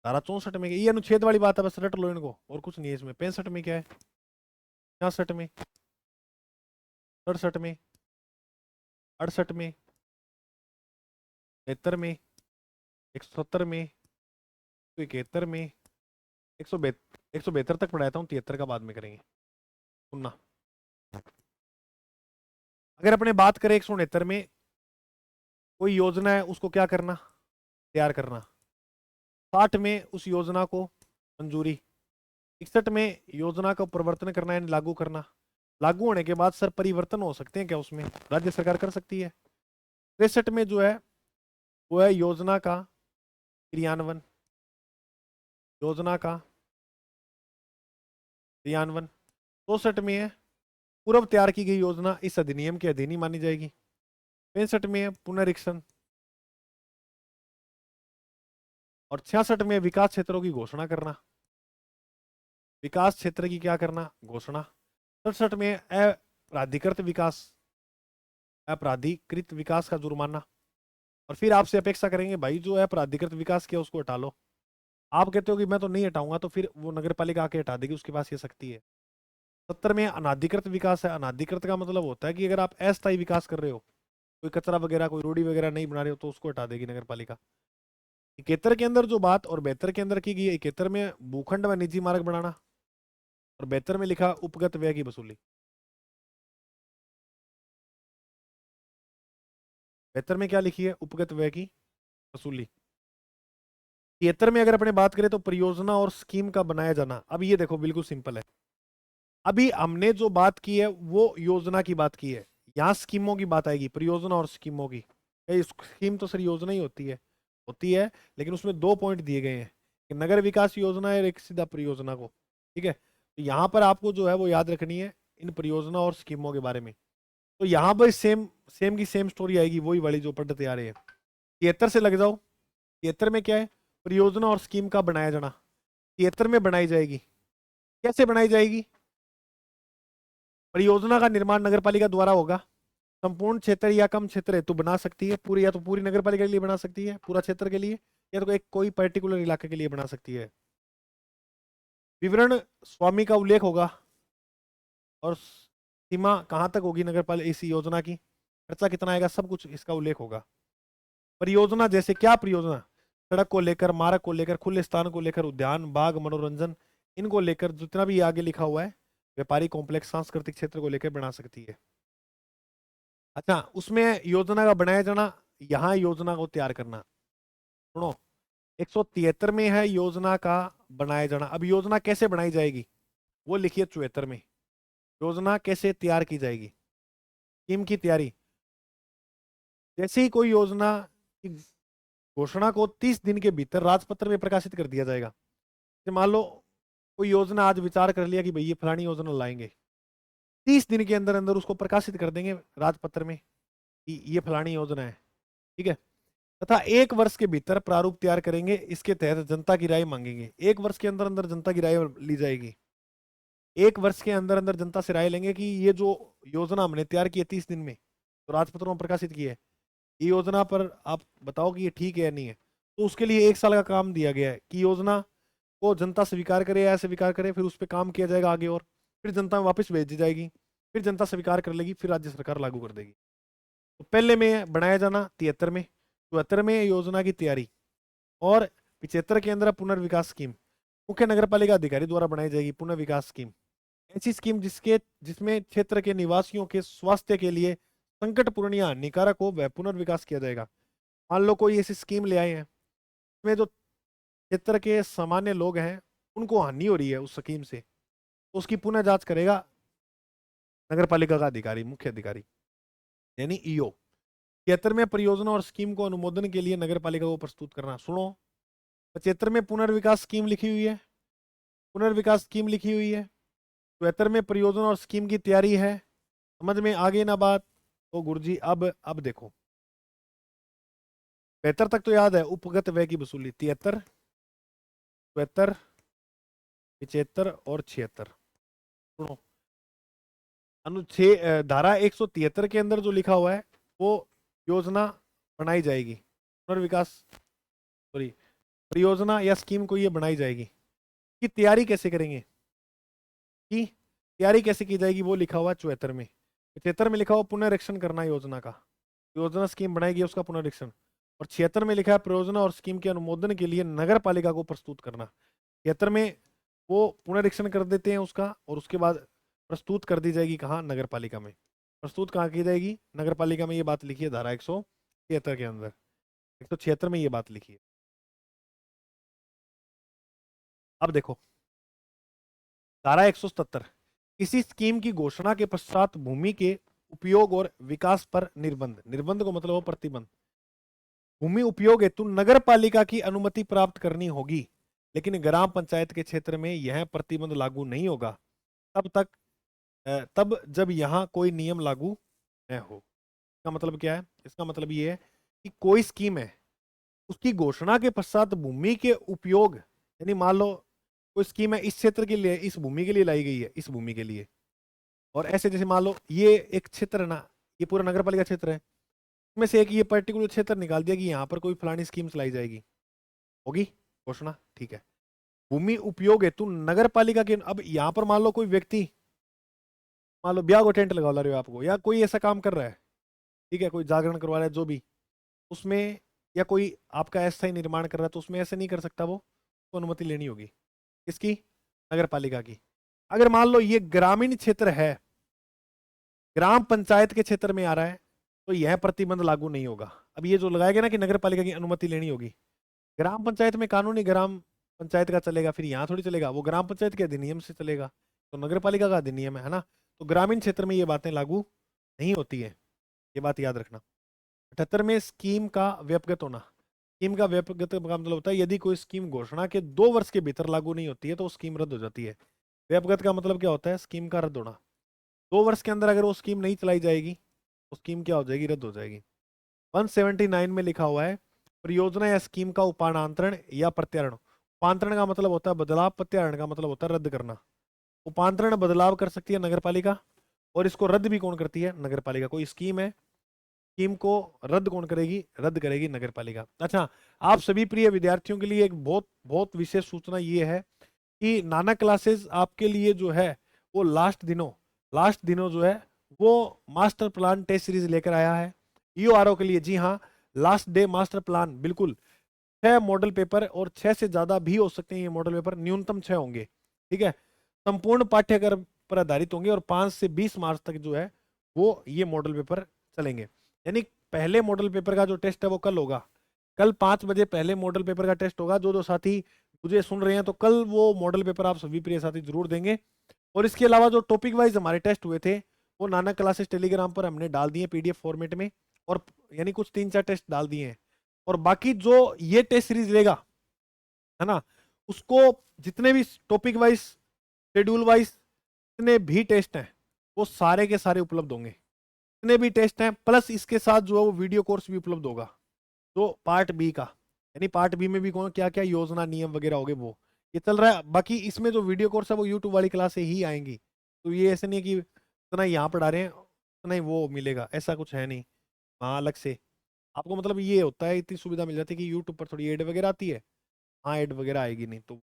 64 में क्या है? ये अनुच्छेद वाली बात है, बस रट लो इनको, और कुछ नहीं है इसमें। 65 में क्या है, 66 में, 67 में, 68 में, 73 में, 170 में, 171 में, 172 तक पढ़ाता हूँ, 73 का बाद में करेंगे। सुनना, अगर अपने बात करें 169 में कोई योजना है, उसको क्या करना, तैयार करना। 60 में उस योजना को मंजूरी। 61 में योजना का परिवर्तन करना यानी लागू करना। लागू होने के बाद सर परिवर्तन हो सकते हैं क्या उसमें, राज्य सरकार कर सकती है। 63 में जो है वो है योजना का क्रियान्वयन, योजना का क्रियान्वयन। 64 में है पूर्व तैयार की गई योजना इस अधिनियम के अधीन ही मानी जाएगी। 65 में है पुनरीक्षण, और 66 में विकास क्षेत्रों की घोषणा करना, विकास क्षेत्र की क्या करना, घोषणा। 67 में अपराधिकृत विकास, अपराधिकृत विकास का जुर्माना। और फिर आपसे अपेक्षा करेंगे भाई जो है अपराधिकृत विकास किया उसको हटा लो। आप कहते हो कि मैं तो नहीं हटाऊंगा, तो फिर वो नगर पालिका आके हटा देगी, उसके पास ये शक्ति है। 70 में अनाधिकृत विकास है। अनाधिकृत का मतलब होता है कि अगर आप अस्थायी विकास कर रहे हो, कोई कचरा वगैरह कोई रोडी वगैरह नहीं बना रहे हो, तो उसको हटा देगी नगर पालिका। 71 के अंदर जो बात और 72 के अंदर की गई है, 71 में भूखंड व निजी मार्ग बनाना, और 72 में लिखा उपगत व्यय की वसूली। 72 में क्या लिखी है, उपगत व्यय की वसूली। 73 में अगर अपने बात करें तो परियोजना और स्कीम का बनाया जाना। अब ये देखो बिल्कुल सिंपल है, अभी हमने जो बात की है वो योजना की बात की है, यहाँ स्कीमों की बात आएगी, परियोजना और स्कीमों की। स्कीम तो सर योजना ही होती है, लेकिन उसमें दो पॉइंट दिए गए हैं कि नगर विकास योजना है और एक सीधा परियोजना को। ठीक है, तो यहाँ पर आपको जो है वो याद रखनी है इन परियोजना और स्कीमों के बारे में। तो यहाँ पर सेम सेम की सेम स्टोरी आएगी, वही वाली जो पढ़ते आ रहे हैं। 73 से लग जाओ। 73 में क्या है, परियोजना और स्कीम का बनाया जाना। 73 में बनाई जाएगी, कैसे बनाई जाएगी, परियोजना का निर्माण नगर पालिका द्वारा होगा। संपूर्ण क्षेत्र या कम क्षेत्र हेतु बना सकती है, पूरी या तो पूरी नगर पालिका के लिए बना सकती है, पूरा क्षेत्र के लिए, या तो एक कोई पर्टिकुलर इलाके के लिए बना सकती है। विवरण स्वामी का उल्लेख होगा, और सीमा कहाँ तक होगी नगर पालिका इस योजना की, खर्चा कितना आएगा, सब कुछ इसका उल्लेख होगा। परियोजना जैसे क्या परियोजना, सड़क को लेकर, मार्ग को लेकर, खुले स्थान को लेकर, उद्यान, बाग, मनोरंजन, इनको लेकर जितना भी आगे लिखा हुआ है, व्यापारिक कॉम्प्लेक्स, सांस्कृतिक क्षेत्र को लेकर बना सकती है। अच्छा, उसमें योजना का बनाया जाना, यहाँ योजना को तैयार करना। सुनो, 173 में है योजना का बनाया जाना। अब योजना कैसे बनाई जाएगी वो लिखिए 74 में, योजना कैसे तैयार की जाएगी, स्कीम की तैयारी। जैसे ही कोई योजना की घोषणा को 30 दिन के भीतर राजपत्र में प्रकाशित कर दिया जाएगा। जैसे मान लो कोई योजना आज विचार कर लिया कि भाई ये फलानी योजना लाएंगे, 30 दिन के अंदर अंदर उसको प्रकाशित कर देंगे राजपत्र में कि ये फलानी योजना है। ठीक है, तथा 1 वर्ष के भीतर प्रारूप तैयार करेंगे, इसके तहत जनता की राय मांगेंगे। 1 वर्ष के अंदर अंदर जनता की राय ली जाएगी। 1 वर्ष के अंदर अंदर जनता से राय लेंगे कि ये जो योजना हमने तैयार की है 30 दिन में, तो राजपत्रों में प्रकाशित की है, ये योजना पर आप बताओ कि ये ठीक है या नहीं है। तो उसके लिए 1 साल का काम दिया गया है कि योजना को जनता स्वीकार करे या अस्वीकार करे, फिर उस पर काम किया जाएगा आगे, और फिर जनता में वापस भेज दी जाएगी, फिर जनता स्वीकार कर लेगी, फिर राज्य सरकार लागू कर देगी। तो पहले में बनाया जाना 73 में, 74 में योजना की तैयारी, और 75 के अंदर पुनर्विकास स्कीम मुख्य नगर पालिका अधिकारी द्वारा बनाई जाएगी। पुनर्विकास स्कीम ऐसी स्कीम जिसमें क्षेत्र के निवासियों के स्वास्थ्य के लिए संकटपूर्ण या हानिकारक हो वह पुनर्विकास किया जाएगा। मान लो कोई ऐसी स्कीम ले आए हैं उसमें जो क्षेत्र के सामान्य लोग हैं उनको हानि हो रही है उस स्कीम से, तो उसकी पुनः जांच करेगा नगर पालिका का अधिकारी, मुख्य अधिकारी यानी ईओ। 73 में परियोजना और स्कीम को अनुमोदन के लिए नगर पालिका को प्रस्तुत करना। सुनो, 75 में पुनर्विकास स्कीम लिखी हुई है, पुनर्विकास स्कीम लिखी हुई है। 74 में परियोजना और स्कीम की तैयारी है, समझ में आगे ना बात। तो गुरुजी अब देखो, 73 तक तो याद है, उपगत व्यय की वसूली 73, 74, 75 और 76। सुनो, अनुच्छेद धारा 173 के अंदर जो लिखा हुआ है वो योजना बनाई जाएगी, पुनर्विकास सॉरी परियोजना या स्कीम को ये बनाई जाएगी। कि तैयारी कैसे करेंगे, कि तैयारी कैसे की जाएगी, वो लिखा हुआ है 74 में। 75 में लिखा हुआ पुनरीक्षण करना योजना का, योजना स्कीम बनाएगी उसका पुनरीक्षण। और 76 में लिखा है परियोजना और स्कीम के अनुमोदन के लिए नगर पालिका को प्रस्तुत करना। 76 में वो पुनरीक्षण कर देते हैं उसका, और उसके बाद प्रस्तुत कर दी जाएगी कहाँ, नगर पालिका में। प्रस्तुत कहाँ की जाएगी, नगर पालिका में। ये बात लिखी है धारा 173 के अंदर, 176 में ये बात लिखी है। अब देखो धारा 177, किसी स्कीम की घोषणा के पश्चात भूमि के उपयोग और विकास पर निर्बंध, निर्बंध को मतलब हो प्रतिबंध। भूमि उपयोग हेतु नगर पालिका की अनुमति प्राप्त करनी होगी, लेकिन ग्राम पंचायत के क्षेत्र में यह प्रतिबंध लागू नहीं होगा तब जब यहाँ कोई नियम लागू न हो। इसका मतलब क्या है, इसका मतलब ये है कि कोई स्कीम है, उसकी घोषणा के पश्चात भूमि के उपयोग, यानी मान लो कोई स्कीम है इस क्षेत्र के लिए, इस भूमि के लिए लाई गई है, इस भूमि के लिए। और ऐसे जैसे मान लो ये एक क्षेत्र है ना, ये पूरा नगर पालिका क्षेत्र है, इसमें से एक ये पर्टिकुलर क्षेत्र निकाल दिया कि यहाँ पर कोई फलानी स्कीम चलाई जाएगी, होगी घोषणा, ठीक है। भूमि उपयोग हेतु नगर पालिका के, अब यहाँ पर मान लो कोई व्यक्ति, मान लो ब्याह को टेंट लगा रहे हो आपको, या कोई ऐसा काम कर रहा है, ठीक है, कोई जागरण करवा रहा है जो भी, उसमें, या कोई आपका अस्थायी निर्माण कर रहा है, तो उसमें ऐसे नहीं कर सकता वो, तो अनुमति लेनी होगी किसकी, नगर पालिका की। अगर मान लो ये ग्रामीण क्षेत्र है, ग्राम पंचायत के क्षेत्र में आ रहा है, तो यह प्रतिबंध लागू नहीं होगा। अब ये जो लगाया गया ना कि नगर पालिका की अनुमति लेनी होगी, ग्राम पंचायत में कानूनी ग्राम पंचायत का चलेगा, फिर यहाँ थोड़ी चलेगा, वो ग्राम पंचायत के अधिनियम से चलेगा, तो नगर पालिका का अधिनियम है ना। तो ग्रामीण क्षेत्र में ये बातें लागू नहीं होती है, ये बात याद रखना। 78 में स्कीम का व्यपगत होना, स्कीम का व्यपगत का मतलब होता है यदि कोई स्कीम घोषणा के 2 वर्ष के भीतर लागू नहीं होती है तो स्कीम रद्द हो जाती है। व्यपगत का मतलब क्या होता है, स्कीम का रद्द होना। 2 वर्ष के अंदर अगर वो स्कीम नहीं चलाई जाएगी तो स्कीम क्या हो जाएगी, रद्द हो जाएगी। 179 में लिखा हुआ है परियोजना या स्कीम का उपानांतरण या प्रत्यारण। उपांतरण का मतलब होता है बदलाव, प्रत्यारण का मतलब होता है रद्द करना। उपांतरण बदलाव कर सकती है नगर पालिका, और इसको रद्द भी कौन करती है, नगर पालिका। कोई स्कीम है, स्कीम को रद्द कौन करेगी, रद्द करेगी नगर पालिका। अच्छा, आप सभी प्रिय विद्यार्थियों के लिए एक बहुत बहुत विशेष सूचना ये है कि नाना क्लासेस आपके लिए जो है वो लास्ट दिनों जो है वो मास्टर प्लान टेस्ट सीरीज लेकर आया है ईओआरओ के लिए। जी हाँ, लास्ट डे मास्टर प्लान, बिल्कुल 6 मॉडल पेपर, और 6 से ज्यादा भी हो सकते हैं ये मॉडल पेपर, न्यूनतम 6 होंगे, ठीक है। संपूर्ण पाठ्यक्रम पर आधारित होंगे, और 5 से 20 मार्च तक जो है वो ये मॉडल पेपर चलेंगे। यानी पहले मॉडल पेपर का जो टेस्ट है वो कल होगा, कल 5 बजे पहले मॉडल पेपर का टेस्ट होगा। जो साथी मुझे सुन रहे हैं तो कल वो मॉडल पेपर आप सभी प्रिय साथी जरूर देंगे। और इसके अलावा जो टॉपिक वाइज हमारे टेस्ट हुए थे वो नाना क्लासेस टेलीग्राम पर हमने डाल दिए पीडीएफ फॉर्मेट में, और यानी कुछ 3-4 टेस्ट डाल दिए हैं। और बाकी जो ये टेस्ट सीरीज लेगा, है ना, उसको जितने भी टॉपिक वाइज, शेड्यूल वाइज जितने भी टेस्ट हैं वो सारे के सारे उपलब्ध होंगे, जितने भी टेस्ट हैं, प्लस इसके साथ जो है वो वीडियो कोर्स भी उपलब्ध होगा, तो पार्ट बी का, यानी पार्ट बी में भी कौन क्या क्या योजना नियम वगैरह होंगे वो ये चल रहा है। बाकी इसमें जो वीडियो कोर्स है वो यूट्यूब वाली क्लास से ही आएंगी, तो ये ऐसे नहीं कि इतना यहाँ पढ़ा रहे हैं उतना ही वो मिलेगा, ऐसा कुछ है नहीं। हाँ, अलग से आपको मतलब ये होता है, इतनी सुविधा मिल जाती है कि यूट्यूब पर थोड़ी एड वगैरह आती है, हाँ एड वगैरह आएगी नहीं। तो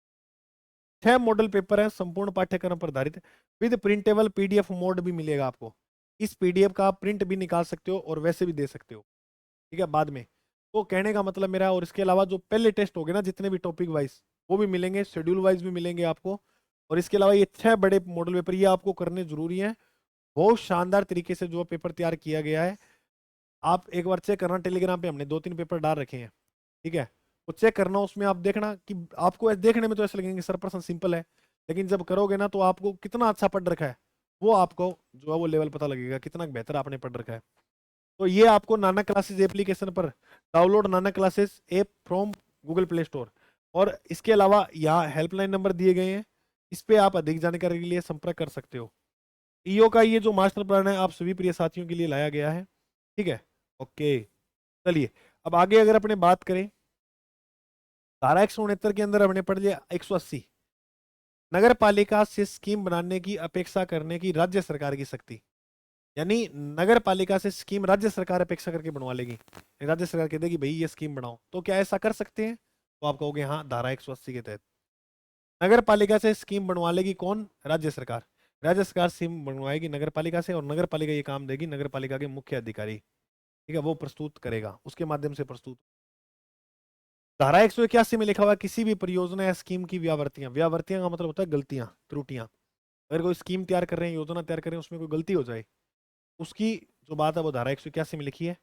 6 मॉडल पेपर है संपूर्ण पाठ्यक्रम पर आधारित, विद प्रिंटेबल पीडीएफ मोड भी मिलेगा आपको। इस पीडीएफ का आप प्रिंट भी निकाल सकते हो और वैसे भी दे सकते हो, ठीक है, बाद में। तो कहने का मतलब मेरा, और इसके अलावा जो पहले टेस्ट हो गए ना जितने भी टॉपिक वाइज वो भी मिलेंगे, शेड्यूल वाइज भी मिलेंगे आपको। और इसके अलावा ये 6 बड़े मॉडल पेपर ये आपको करने जरूरी है। बहुत शानदार तरीके से जो पेपर तैयार किया गया है, आप एक बार चेक करना, टेलीग्राम पे हमने 2-3 पेपर डाल रखे हैं, ठीक है, वो चेक करना, उसमें आप देखना कि आपको देखने में तो ऐसे लगेंगे सर पर्सन सिंपल है, लेकिन जब करोगे ना तो आपको कितना अच्छा पढ़ रखा है वो आपको जो है वो लेवल पता लगेगा, कितना बेहतर आपने पढ़ रखा है। तो ये आपको नाना क्लासेस एप्लीकेशन पर download, Nana classes app from Google play store. और इसके अलावा यहाँ हेल्पलाइन नंबर दिए गए हैं, इस पे आप अधिक जानकारी के लिए संपर्क कर सकते हो। ईओ का ये जो मास्टर प्लान है आप सभी प्रिय साथियों के लिए लाया गया है, ठीक है, ओके। चलिए अब आगे अगर अपने बात करें, धारा 169 के अंदर हमने पढ़ लिया 180, नगर पालिका से स्कीम बनाने की अपेक्षा करने की राज्य सरकार की शक्ति। यानी नगर पालिका से स्कीम राज्य सरकार अपेक्षा करके बनवा लेगी, राज्य सरकार कह देगी भाई ये स्कीम बनाओ, तो क्या ऐसा कर सकते हैं? तो आप कहोगे हाँ, धारा 180 के तहत नगर पालिका से स्कीम बनवा लेगी कौन? राज्य सरकार। राज्य सरकार स्कीम बनवाएगी नगर पालिका से, और नगर पालिका ये काम देगी नगर पालिका के मुख्य अधिकारी, ठीक है, वो प्रस्तुत करेगा, उसके माध्यम से प्रस्तुत। धारा 181 में लिखा हुआ है किसी भी परियोजना या स्कीम की व्यावर्तियां, व्यावर्तियां का मतलब होता है गलतियां, त्रुटियां। अगर कोई स्कीम तैयार कर रहे हैं, योजना तैयार कर रहे हैं, उसमें कोई गलती हो जाए, उसकी जो बात है वो धारा 181 में लिखी है।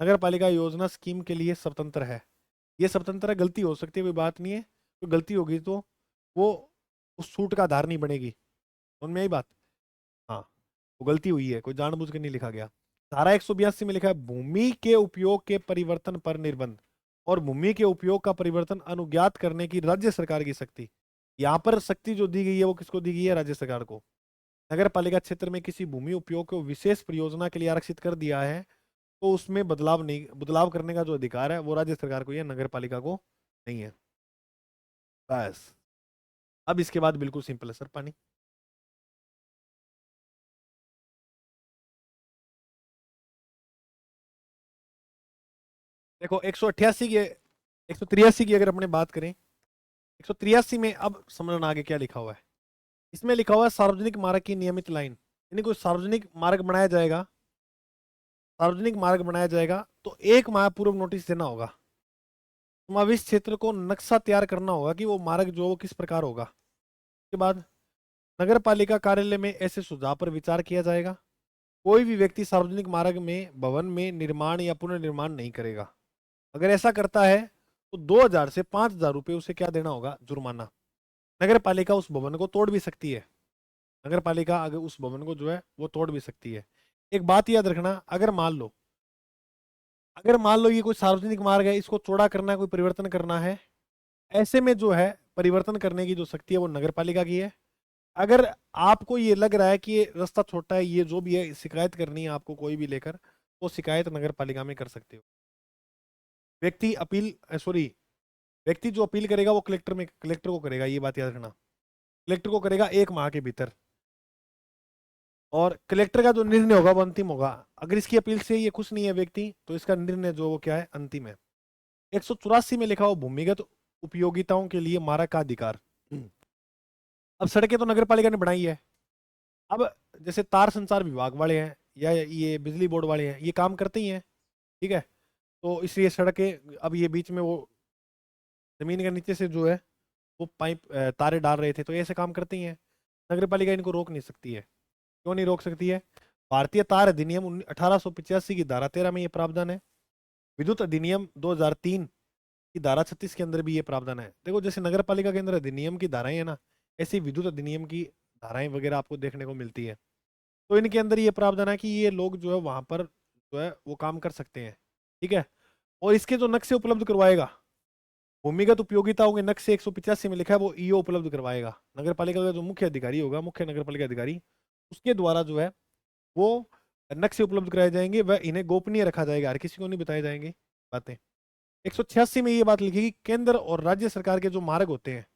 नगर पालिका योजना स्कीम के लिए स्वतंत्र है, ये स्वतंत्र है, गलती हो सकती है, कोई बात नहीं है, तो गलती होगी तो वो उस छूट का आधार नहीं बनेगी। उनमें यही बात, हाँ, वो गलती हुई है, कोई जानबूझ के नहीं लिखा गया। धारा 182 में लिखा है भूमि के उपयोग के परिवर्तन पर निर्बंध, और भूमि के उपयोग का परिवर्तन अनुज्ञात करने की राज्य सरकार की शक्ति। यहाँ पर शक्ति जो दी गई है वो किसको दी गई है? राज्य सरकार को। नगर पालिका क्षेत्र में किसी भूमि उपयोग को विशेष परियोजना के लिए आरक्षित कर दिया है, तो उसमें बदलाव नहीं, बदलाव करने का जो अधिकार है वो राज्य सरकार को ही है, नगर पालिका को नहीं है। बस अब इसके बाद बिल्कुल सिंपल है सर, पानी। देखो 188 की, 183 की अगर अपने बात करें, 183 में अब समझना आगे क्या लिखा हुआ है। इसमें लिखा हुआ है सार्वजनिक मार्ग की नियमित लाइन, यानी कोई सार्वजनिक मार्ग बनाया जाएगा, सार्वजनिक मार्ग बनाया जाएगा तो 1 माह पूर्व नोटिस देना होगा। समावेश क्षेत्र को नक्शा तैयार करना होगा कि वो मार्ग जो वो किस प्रकार होगा। उसके बाद नगर पालिका कार्यालय में ऐसे सुझाव पर विचार किया जाएगा। कोई भी व्यक्ति सार्वजनिक मार्ग में भवन में निर्माण या पुनर्निर्माण नहीं करेगा। अगर ऐसा करता है तो 2,000 से 5,000 रुपये उसे क्या देना होगा? जुर्माना। नगर पालिका उस भवन को तोड़ भी सकती है, नगर पालिका अगर उस भवन को जो है वो तोड़ भी सकती है। एक बात याद रखना, अगर मान लो ये कोई सार्वजनिक मार्ग है, इसको चौड़ा करना है, कोई परिवर्तन करना है, ऐसे में जो है परिवर्तन करने की जो शक्ति है वो नगर पालिका की है। अगर आपको ये लग रहा है कि ये रास्ता छोटा है, ये जो भी है, शिकायत करनी है आपको कोई भी लेकर, वो शिकायत नगर पालिका में कर सकते हो। व्यक्ति अपील, सॉरी, व्यक्ति जो अपील करेगा वो कलेक्टर को करेगा, ये बात याद रखना। कलेक्टर को करेगा 1 माह के भीतर, और कलेक्टर का जो निर्णय होगा वो अंतिम होगा। अगर इसकी अपील से ये खुश नहीं है व्यक्ति, तो इसका निर्णय जो वो क्या है? अंतिम है। 184 में लिखा हो भूमिगत उपयोगिताओं के लिए मार्ग का अधिकार। अब सड़कें तो नगर पालिका ने बनाई है, अब जैसे तार संचार विभाग वाले हैं या ये बिजली बोर्ड वाले हैं, ये काम करते ही हैं, ठीक है, तो इसलिए सड़कें, अब ये बीच में वो जमीन के नीचे से जो है वो पाइप तारे डाल रहे थे, तो ये ऐसे काम करते ही हैं, नगर पालिका इनको रोक नहीं सकती है। क्यों नहीं रोक सकती है? भारतीय तार अधिनियम 1885 की धारा 13 में ये प्रावधान है। विद्युत अधिनियम 2003 की धारा 36 के अंदर भी ये प्रावधान है। देखो जैसे नगर पालिका के अंदर अधिनियम की धाराएं है ना, ऐसी विद्युत अधिनियम की धाराएं वगैरह आपको देखने को मिलती है। तो इनके अंदर ये प्रावधान है कि ये लोग जो है वहां पर जो है वो काम कर सकते हैं, ठीक है। और इसके जो नक्शे उपलब्ध करवाएगा, भूमिगत उपयोगिताओं के नक्शे 185 में लिखा है वो ईओ उपलब्ध करवाएगा। नगर पालिका का जो मुख्य अधिकारी होगा, मुख्य नगर पालिका अधिकारी, उसके द्वारा जो है वो नक्शे उपलब्ध कराए जाएंगे, वह इन्हें गोपनीय रखा जाएगा, हर किसी को नहीं बताए जाएंगे बातें। 186 में ये बात लिखी कि केंद्र और राज्य सरकार के जो मार्ग होते हैं,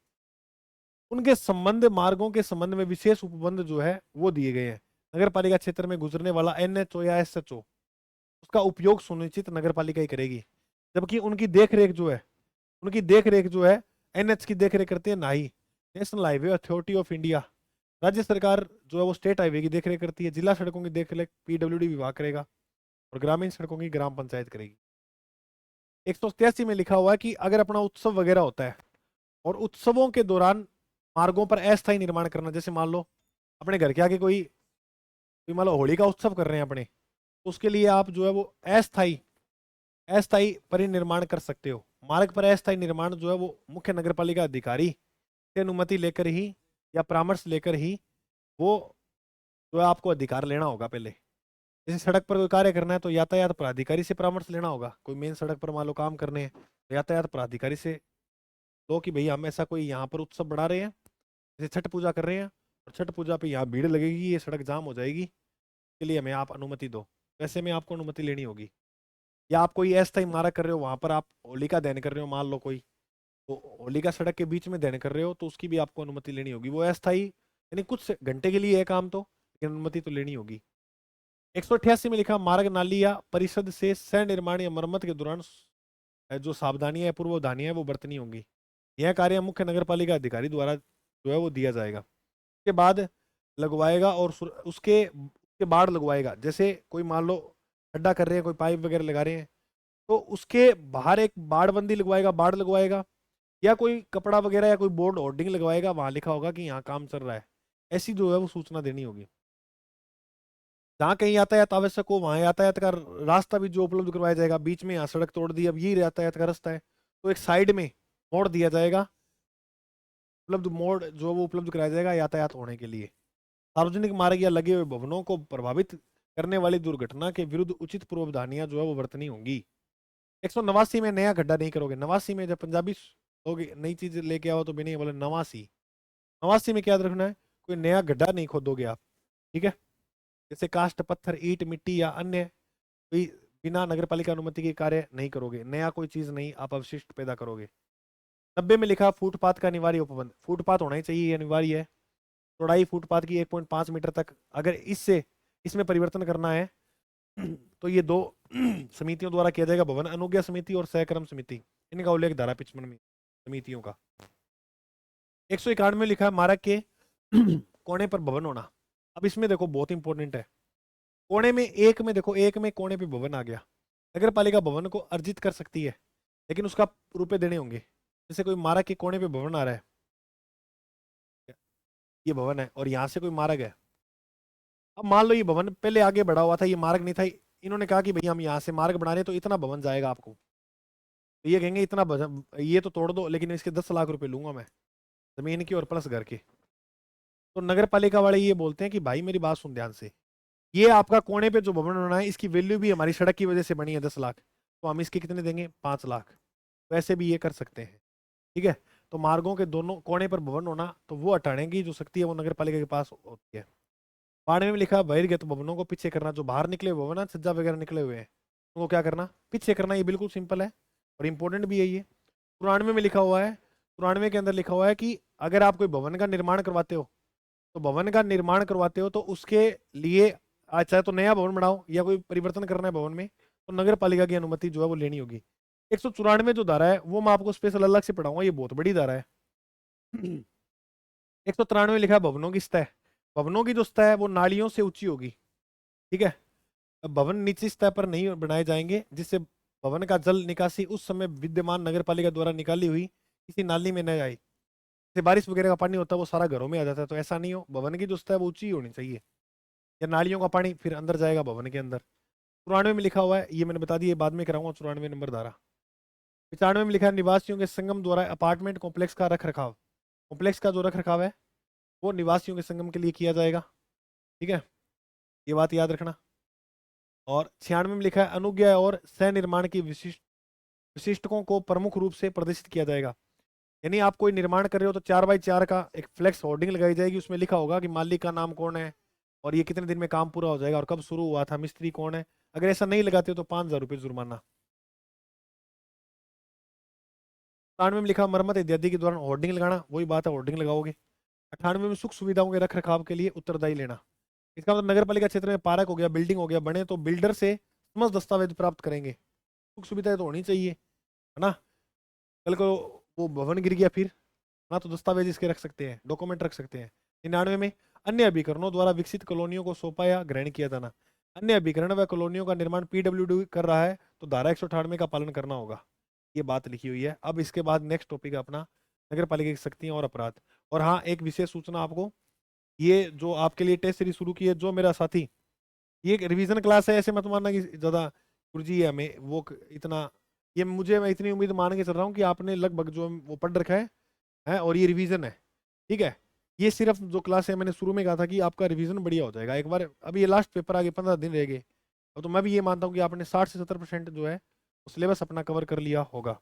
उनके संबंध मार्गों के संबंध में विशेष उपबंध जो है वो दिए गए हैं। नगर पालिका क्षेत्र में गुजरने वाला एनएचओ या एसएचओ, उसका उपयोग सुनिश्चित नगर पालिका ही करेगी, जबकि उनकी देख रेख जो है एनएच की देख रेख करती है नाई, national highway authority of India. राज्य सरकार जो है वो स्टेट हाईवे की देख रेख करती है। जिला सड़कों की देख रेख पीडब्ल्यूडी विभाग करेगा, और ग्रामीण सड़कों की ग्राम पंचायत करेगी। 187 में लिखा हुआ है कि अगर अपना उत्सव वगैरह होता है और उत्सवों के दौरान मार्गों पर अस्थायी निर्माण करना, जैसे मान लो अपने घर के आगे कोई मान लो होली का उत्सव कर रहे हैं अपने, तो उसके लिए आप जो है वो अस्थायी अस्थायी परिनिर्माण कर सकते हो। मार्ग पर अस्थायी निर्माण जो है वो मुख्य नगर पालिका अधिकारी से अनुमति लेकर ही या परामर्श लेकर ही वो जो है आपको अधिकार लेना होगा पहले। जैसे सड़क पर कोई कार्य करना है तो यातायात प्राधिकारी से परामर्श लेना होगा। कोई मेन सड़क पर मान लो काम करने हैं तो यातायात प्राधिकारी से लो कि भैया हम ऐसा कोई यहाँ पर उत्सव बढ़ा रहे हैं, जैसे छठ पूजा कर रहे हैं, और छठ पूजा पे यहाँ भीड़ लगेगी, ये सड़क जाम हो जाएगी, के लिए हमें आप अनुमति दो। वैसे में आपको अनुमति लेनी होगी। या आप कोई अस्थायी मार्ग कर रहे हो, वहां पर आप होलिका दहन कर रहे हो, मान लो कोई, तो होलिका सड़क के बीच में दहन कर रहे हो तो उसकी भी आपको अनुमति लेनी होगी। वो अस्थायी यानी कुछ घंटे के लिए है काम, तो लेकिन अनुमति तो लेनी होगी। 188 में लिखा, मार्ग नाली या परिषद से सह निर्माण या मरम्मत के दौरान जो सावधानियां या पूर्वधानियां है वो बरतनी होंगी। यह कार्य मुख्य नगर पालिका अधिकारी द्वारा जो है वो दिया जाएगा। उसके बाद लगवाएगा और उसके बाद लगवाएगा। जैसे कोई मान लो गड्ढा कर रहे हैं, कोई पाइप वगैरह लगा रहे हैं, तो उसके बाहर एक बाड़बंदी लगवाएगा, बाड़ लगवाएगा, या कोई कपड़ा वगैरह या कोई बोर्ड होर्डिंग लगवाएगा, वहां लिखा होगा कि यहाँ काम चल रहा है। ऐसी जो है वो सूचना देनी होगी। जहाँ कहीं यातायात आवश्यक हो वहां यातायात का रास्ता भी जो उपलब्ध करवाया जाएगा। बीच में यहाँ सड़क तोड़ दी, अब ये यातायात का रास्ता है, तो एक साइड में मोड़ दिया जाएगा, उपलब्ध मोड़ जो वो उपलब्ध कराया जाएगा यातायात होने के लिए। सार्वजनिक मार्ग या लगे हुए भवनों को प्रभावित करने वाली दुर्घटना के विरुद्ध उचित पूर्वधानियां जो है वो बरतनी होंगी। 189 में नया गड्ढा नहीं करोगे। 89 में जब पंजाबी लोग नई चीज लेके आओ तो भी नहीं बोले 89। 89 में क्या याद रखना है, कोई नया गड्ढा नहीं खोदोगे आप, ठीक है। जैसे कास्ट पत्थर ईंट मिट्टी या अन्य कोई बिना नगर पालिका अनुमति के कार्य नहीं करोगे। नया कोई चीज नहीं आप अवशिष्ट पैदा करोगे। 90 में लिखा, फुटपाथ का अनिवार्य उपबंध। फुटपाथ होना ही चाहिए, ये अनिवार्य है। चौड़ाई फुटपाथ की 1.5 मीटर तक, अगर इससे इसमें परिवर्तन करना है तो ये दो समितियों द्वारा किया जाएगा, भवन अनुज्ञा समिति और सहकर्म समिति। इनका उल्लेख धारा 55 में समितियों का। 191 में लिखा है, मार्ग के कोने पर भवन होना। अब इसमें देखो बहुत इंपॉर्टेंट है, कोने में एक में देखो, एक में कोने पे भवन आ गया। नगर पालिका भवन को अर्जित कर सकती है, लेकिन उसका रुपए देने होंगे। जैसे कोई मार्ग के कोने पे भवन आ रहा है, ये भवन है और यहाँ से कोई मार्ग है। अब मान लो ये भवन पहले आगे बढ़ा हुआ था, ये मार्ग नहीं था, इन्होंने कहा कि भैया हम यहाँ से मार्ग बना रहे हैं तो इतना भवन जाएगा आपको, तो ये कहेंगे इतना ये तो तोड़ दो, लेकिन इसके 10 लाख रुपए लूंगा मैं, जमीन की और प्लस घर के। तो नगर पालिका वाले ये बोलते हैं कि भाई मेरी बात सुन ध्यान से, ये आपका कोने पे जो भवन बना है इसकी वैल्यू भी हमारी सड़क की वजह से बनी है 10 लाख, तो हम इसके कितने देंगे, 5 लाख। वैसे भी ये कर सकते हैं, ठीक है। तो मार्गों के दोनों कोने पर भवन होना, तो वो हटाने की जो शक्ति है वो नगर पालिका के पास होती है। बाड़े में लिखा, बहिर्गत भवनों को पीछे करना। जो बाहर निकले हुए भवन है, सज्जा वगैरह निकले हुए हैं, उनको क्या करना, पीछे करना। ये बिल्कुल सिंपल है और इंपॉर्टेंट भी है ये। 94 में लिखा हुआ है, 94 के अंदर लिखा हुआ है कि अगर आप कोई भवन का निर्माण करवाते हो, तो भवन का निर्माण करवाते हो तो उसके लिए चाहे तो नया भवन बनाओ या कोई परिवर्तन करना है भवन में, तो नगर पालिका की अनुमति जो है वो लेनी होगी। 194 जो धारा है वो मैं आपको स्पेशल अलग से पढ़ाऊंगा, ये बहुत बड़ी धारा है। 193 में लिखा है, भवनों की सतह। भवनों की जो सतह है वो नालियों से ऊंची होगी, ठीक है। अब भवन निचली सतह पर नहीं बनाए जाएंगे, जिससे भवन का जल निकासी उस समय विद्यमान नगर पालिका द्वारा निकाली हुई किसी नाली में न जाए। जैसे बारिश वगैरह का पानी होता है वो सारा घरों में आ जाता है, तो ऐसा नहीं हो। भवन की जो सतह है वो ऊंची होनी चाहिए, या नालियों का पानी फिर अंदर जाएगा भवन के अंदर। 94 में लिखा हुआ है, ये मैंने बता दिया, बाद में कराऊंगा 94 नंबर धारा। 95 में लिखा है, निवासियों के संगम द्वारा अपार्टमेंट कॉम्प्लेक्स का रख रखाव। कॉम्प्लेक्स का जो रख रखाव है वो निवासियों के संगम के लिए किया जाएगा, ठीक है, ये बात याद रखना। और 96 में लिखा है, अनुज्ञा और सह निर्माण की विशिष्टकों को प्रमुख रूप से प्रदर्शित किया जाएगा। यानी आप कोई निर्माण कर रहे हो तो 4x4 का एक फ्लेक्स होर्डिंग लगाई जाएगी, उसमें लिखा होगा कि मालिक का नाम कौन है और ये कितने दिन में काम पूरा हो जाएगा और कब शुरू हुआ था, मिस्त्री कौन है। अगर ऐसा नहीं लगाते हो तो 5,000 रुपये जुर्माना। 97 में लिखा, मरम्मत इत्यादि के दौरान होर्डिंग लगाना, वही बात है, होर्डिंग लगाओगे। 98 में सुख सुविधाओं के रख रखाव के लिए उत्तरदायी लेना। इसका मतलब नगर पालिका क्षेत्र में पार्क हो गया, बिल्डिंग हो गया, बने तो बिल्डर से समस्त दस्तावेज प्राप्त करेंगे। सुख सुविधाएं तो होनी चाहिए, है ना। कल को वो भवन गिर गया फिर ना, तो दस्तावेज इसके रख सकते हैं, डॉक्यूमेंट रख सकते हैं। 99 में अन्य अभिकरणों द्वारा विकसित कॉलोनियों को सौंपा या ग्रहण किया जाना। अन्य अभिकरण व कॉलोनियों का निर्माण पीडब्ल्यूडी कर रहा है तो धारा 198 का पालन करना होगा, ये बात लिखी हुई है। अब इसके बाद नेक्स्ट टॉपिक है अपना नगर पालिका की शक्तियां और अपराध। और हाँ, एक विशेष सूचना आपको, ये जो आपके लिए टेस्ट सीरीज शुरू की है जो मेरा साथी, ये एक रिवीजन क्लास है, ऐसे मत मानना कि ज्यादा गुरुजी है हमें वो इतना, ये मुझे, मैं इतनी उम्मीद मान के चल रहा हूँ कि आपने लगभग जो वो पढ़ रखा है और ये रिवीजन है, ठीक है। ये सिर्फ जो क्लास है, मैंने शुरू में कहा था कि आपका रिवीजन बढ़िया हो जाएगा एक बार। अभी ये लास्ट पेपर आगे 15 दिन रह गए, तो मैं भी ये मानता हूँ कि आपने 60 से 70% जो है सिलेबस अपना कवर कर लिया होगा।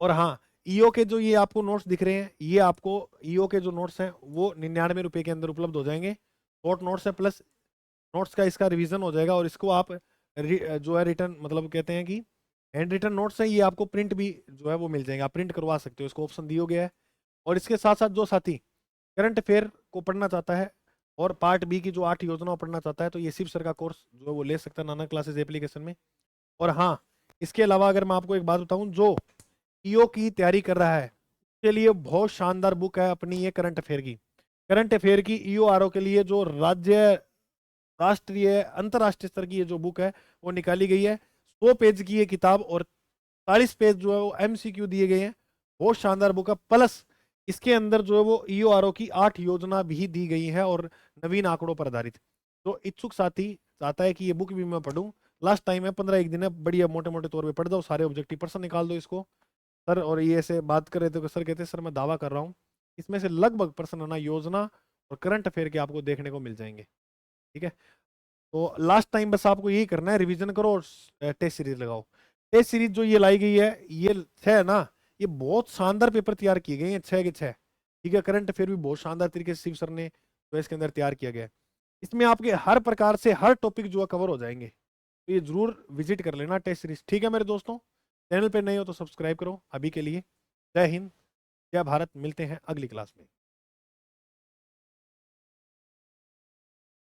और हाँ, ईओ के जो ये आपको नोट्स दिख रहे हैं, ये आपको ईओ के जो नोट्स हैं वो 99 रुपए के अंदर उपलब्ध हो जाएंगे। शॉर्ट नोट्स है प्लस नोट्स का इसका रिवीजन हो जाएगा और इसको आप जो है रिटर्न मतलब कहते हैं कि हैंड रिटन नोट्स है, ये आपको प्रिंट भी जो है वो मिल जाएंगे, आप प्रिंट करवा सकते हो, इसको ऑप्शन दिया गया है। और इसके साथ साथ जो साथी करंट अफेयर को पढ़ना चाहता है और पार्ट बी की जो 8 योजनाओं पढ़ना चाहता है तो ये शिव सर का कोर्स जो है वो ले सकता है नाना क्लासेस एप्लीकेशन में। और हाँ, इसके अलावा अगर मैं आपको एक बात बताऊं, जो ईओ की तैयारी कर रहा है उसके लिए बहुत शानदार बुक है अपनी ये करंट अफेयर की। करंट अफेयर की ईओ आरओ के लिए जो राज्य राष्ट्रीय अंतरराष्ट्रीय स्तर की ये जो बुक है वो निकाली गई है। 100 पेज की ये किताब और 40 पेज जो है वो एमसीक्यू दिए गए हैं। बहुत शानदार बुक है। प्लस इसके अंदर जो है वो ईओआरओ की 8 योजना भी दी गई है और नवीन आंकड़ों पर आधारित। तो इच्छुक साथी चाहता है कि ये बुक भी मैं पढूं, लास्ट टाइम है 15 एक दिन है, बढ़िया मोटे मोटे तौर पे पढ़ दो, सारे ऑब्जेक्टिव पर्सन निकाल दो इसको सर। और ये ऐसे बात कर रहे थे सर, कहते सर मैं दावा कर रहा हूँ इसमें से लगभग पर्सन है ना योजना और करंट अफेयर के आपको देखने को मिल जाएंगे। ठीक है, तो लास्ट टाइम बस आपको यही करना है, रिवीजन करो और टेस्ट सीरीज लगाओ। टेस्ट सीरीज जो ये लाई गई है ये 6 है ना, ये बहुत शानदार पेपर तैयार किए गए हैं 6 के 6। ठीक है, करंट अफेयर भी बहुत शानदार तरीके से शिव सर ने जो इसके अंदर तैयार किया गया है। इसमें आपके हर प्रकार से हर टॉपिक जो है कवर हो जाएंगे, तो ये जरूर विजिट कर लेना टेस्ट सीरीज। ठीक है मेरे दोस्तों, चैनल पे नए हो तो सब्सक्राइब करो। अभी के लिए जय हिंद, जय भारत, मिलते हैं अगली क्लास में।